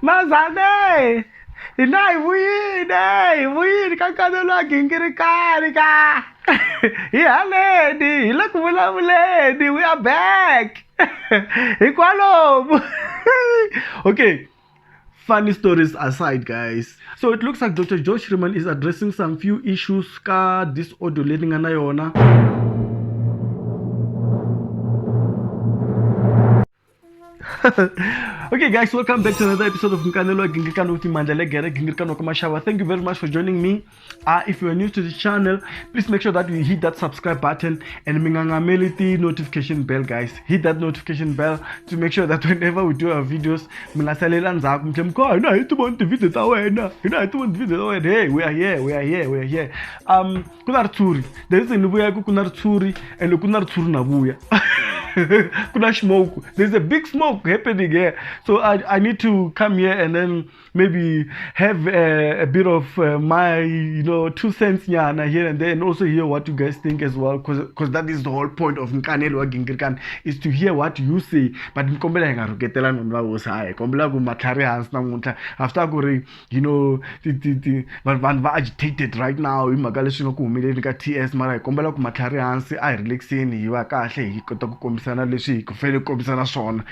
Mazane! Inai vuyini ka Nkanelo Wa Gingirikani ka. Yeah, lady, look lady, we are back. Hikwalomu. Okay. Funny stories aside, guys. So it looks like Dr. Joe Shirimani is addressing some few issues ka this audio leading anayona. Okay, guys, welcome back to another episode of Nkanelo Wa Gingirikani with Mandla Gingirikani. Thank you very much for joining me. If you are new to the channel, please make sure that you hit that subscribe button and the notification bell, guys. Hit that notification bell to make sure that whenever we do our videos, hey, we are here. Kunar Turi. There is a Nubuya Kunar Turi and Kunar Turnabuya. There's a big smoke happening here, so I need to come here and then maybe have a bit of my 2 cents here and there, and also hear what you guys think as well, because that is the whole point of Nkanelo Wa Gingirikani, is to hear what you say. But after the agitated right now, TS mara kombela ku matlhari hansi a relaxeni hi va kahle hi kota ku kombisana leswi hi ku fele kombisana swona.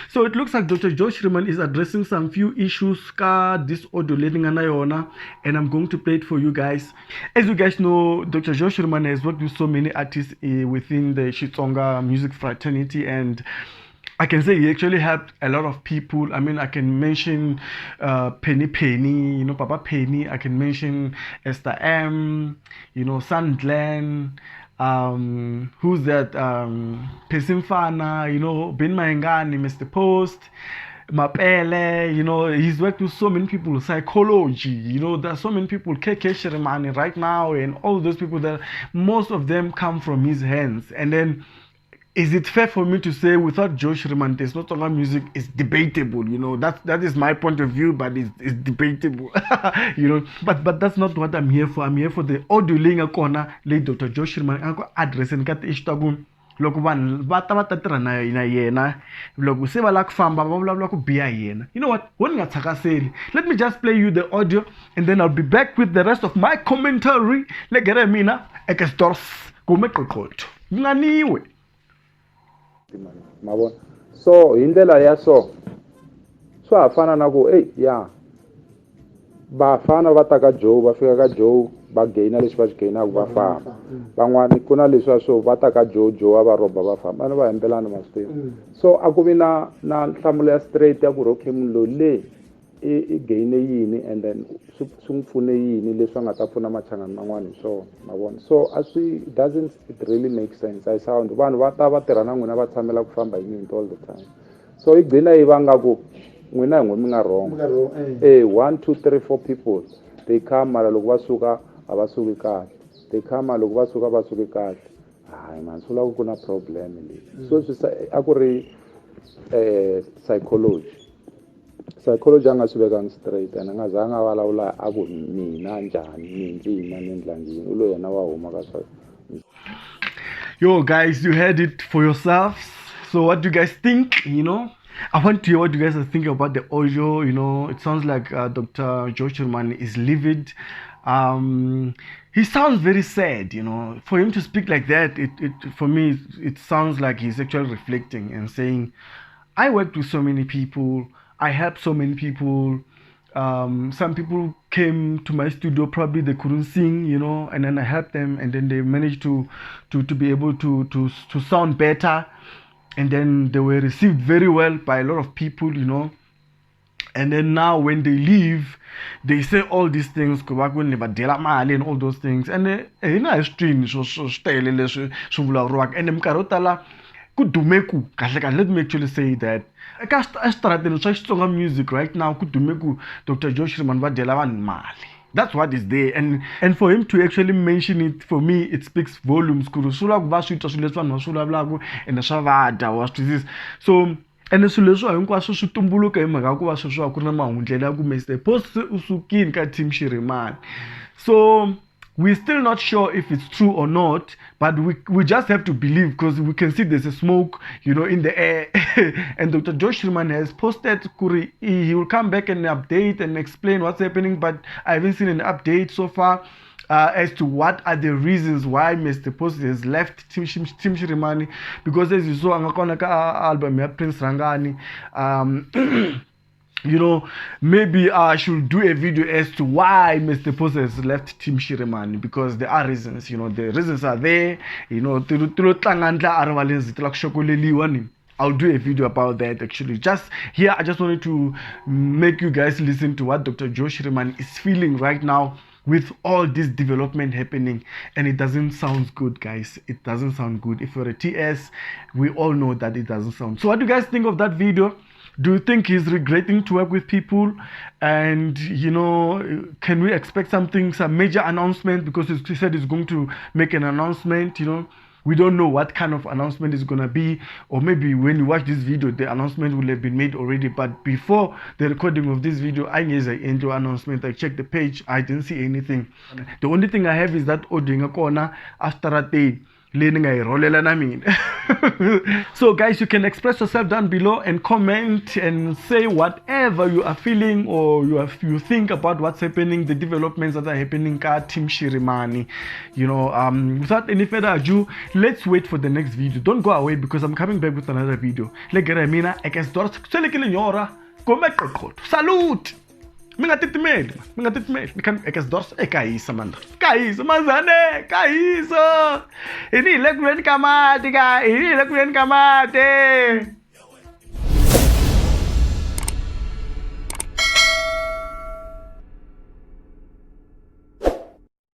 So it looks like Dr. Joe Shirimani is addressing some few issues ka this audio leading na yona, and I'm going to play it for you guys. As you guys know, Dr. Joe Shirimani has worked with so many artists within the Xitsonga music fraternity, and I can say he actually helped a lot of people. I mean, I can mention Penny, Papa Penny. I can mention Esther M, San Glenn, who's that? Pesimfana, Ben Mahengani, Mr. Post, Mapele, he's worked with so many people. Psychology, there's so many people. KK Shirimani right now, and all those people that most of them come from his hands. And then, is it fair for me to say without Joe Shirimani, there's no stronger music? It's debatable, that is my point of view, but it's debatable. But that's not what I'm here for. I'm here for the audio linga corner, late Dr. Joe Shirimani address and kat ishtagun loko vanhu va ta tirha na yena loko se va la ku famba va vulavula ku biha yena. You know what, when nga thakaseli, let me just play you the audio and then I'll be back with the rest of my commentary. Legere mina ekesdorf kume qoqotho nganiwe. So indlela ya so hafana na ku vafana va ta ka Joe va fika ka Joe va gaina leswi va swi gainaka va famba. Van'wani ku na leswi swo va ta ka Joe a va roba va famba va hembelana masitini. So a ku vi na nhlamulo ya straight ya ku okay munhu le i gaine yini and then swi n'wi pfune yini leswi nga ta pfuna machangani man'wani so mavona. So it doesn't really make sense. I sound vanhu va ta va tirha na n'wina va tshamela ku famba hi nyinto all the time. So i gcina yi vanga ku n'wina hi n'we mi nga wrong. 1 2 3 4 people they come mara loko va suka a va suki kahle. They come mara loko va suka va suki kahle. Hayi man swi lava ku na problem leyi. So a ku ri psychology anga swi vekanga straight and nga zanga vulavula a ku mina njhani mindlina nendlangini ulo yena wa huma ka swona. Yo guys, you heard it for yourselves. So what do you guys think? I want to hear what you guys are thinking about the audio. It sounds like Dr. Joe Shirimani is livid. He sounds very sad. For him to speak like that, for me it sounds like he's actually reflecting and saying, I worked with so many people, I helped so many people. Some people came to my studio, probably they couldn't sing, and then I helped them, and then they managed to be able to sound better, and then they were received very well by a lot of people, and then now when they leave, they say all these things, and all those things, and and let me actually say that music right now, Dr. Joe Shirimani. That's what is there, and for him to actually mention it, for me it speaks volumes. So and swilo leswi hinkwaswo swi tumbuluka hi mhaka ku va sweswi ku ri na mahundlela ya ku Mr. Post usukini ka Team Shirimani. So we're still not sure if it's true or not, but we just have to believe because we can see there's a smoke, you know, in the air. And Dr. Joe Shirimani has posted he will come back and update and explain what's happening, but I haven't seen an update so far as to what are the reasons why Mr. Post has left Team Shirimani, because as you saw on album Prince Rangani, you know, maybe I should do a video as to why Mr. Post has left Team Shirimani, because there are reasons, you know, the reasons are there, you know. I'll do a video about that actually. Just here, I just wanted to make you guys listen to what Dr. Joe Shirimani is feeling right now with all this development happening, and it doesn't sound good, guys. It doesn't sound good. If you're a TS, we all know that it doesn't sound. So what do you guys think of that video? Do you think he's regretting to work with people? And, you know, can we expect some major announcement? Because he said he's going to make an announcement, you know. We don't know what kind of announcement is going to be, or maybe when you watch this video, the announcement will have been made already. But before the recording of this video, I gave an intro announcement. I checked the page, I didn't see anything. The only thing I have is that audio corner after a day. So guys, you can express yourself down below and comment and say whatever you are feeling, or you think about what's happening, the developments that are happening at Team Shirimani. You know, without any further ado, let's wait for the next video. Don't go away, because I'm coming back with another video. Salute! Mingatitmel, ekasdors kaisa man. Kaisa manzane, kaisa. Ini lekulen kamate ka, ini lekulen kamate.